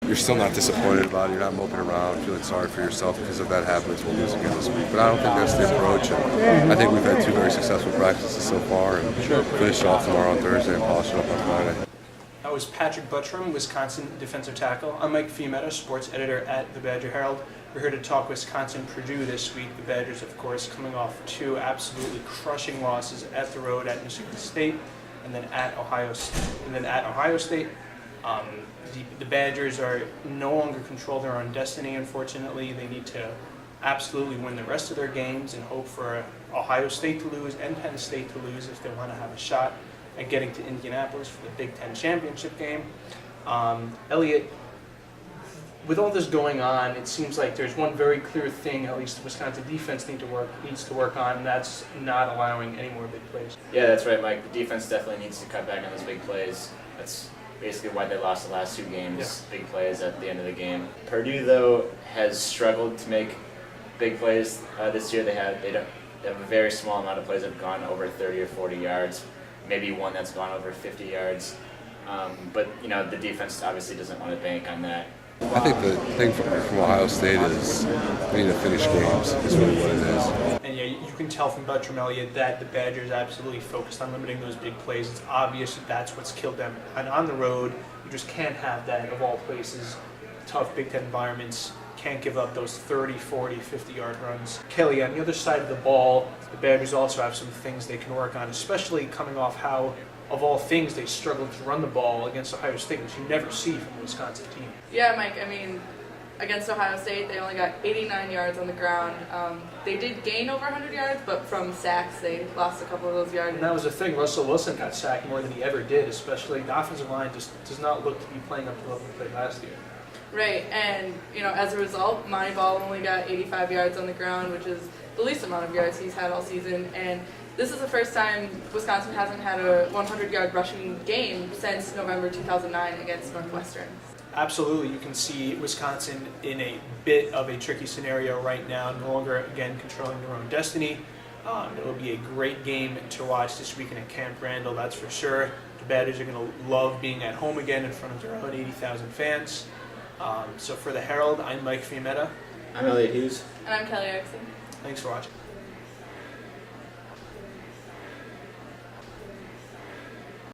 You're still not disappointed about it. You're not moping around, feeling sorry for yourself because if that happens, we'll lose again this week. But I don't think that's the approach. And I think we've had 2 very successful practices so far, and finish off tomorrow on Thursday and polish it up on Friday. That was Butrym, Wisconsin defensive tackle. I'm Mike Fiammetta, sports editor at the Badger Herald. We're here to talk Wisconsin-Purdue this week. The Badgers, of course, coming off 2 absolutely crushing losses at the road at Michigan State, and then at Ohio State. The Badgers are no longer control their own destiny, unfortunately. They need to absolutely win the rest of their games and hope for Ohio State to lose and Penn State to lose if they want to have a shot at getting to Indianapolis for the Big Ten championship game. Elliot, with all this going on, it seems like there's one very clear thing, at least the Wisconsin defense needs to work on, and that's not allowing any more big plays. Yeah, that's right, Mike. The defense definitely needs to cut back on those big plays. That's basically why they lost the last 2 games, big plays at the end of the game. Purdue, though, has struggled to make big plays this year. They have a very small amount of plays that have gone over 30 or 40 yards, maybe one that's gone over 50 yards. But, the defense obviously doesn't want to bank on that. I think the thing from Ohio State is we need to finish games. Is really what it is. And yeah, you can tell from Butrym, Elliot, that the Badgers absolutely focused on limiting those big plays. It's obvious that that's what's killed them. And on the road, you just can't have that of all places. Tough Big Ten environments, can't give up those 30, 40, 50-yard runs. Kelly, on the other side of the ball, the Badgers also have some things they can work on, especially coming off how, of all things, they struggled to run the ball against Ohio State, which you never see from the Wisconsin team. Yeah, Mike, against Ohio State, they only got 89 yards on the ground. They did gain over 100 yards, but from sacks, they lost a couple of those yards. And that was the thing. Russell Wilson got sacked more than he ever did, especially the offensive line just does not look to be playing up to the level they played last year. Right, and as a result, Monty Ball only got 85 yards on the ground, which is the least amount of yards he's had all season. And this is the first time Wisconsin hasn't had a 100-yard rushing game since November 2009 against Northwestern. Absolutely. You can see Wisconsin in a bit of a tricky scenario right now, no longer, again, controlling their own destiny. It will be a great game to watch this weekend at Camp Randall, that's for sure. The Badgers are going to love being at home again in front of their own 80,000 fans. So for the Herald, I'm Mike Fiammetta. I'm Elliot Hughes. And I'm Kelly Erickson. Thanks for watching.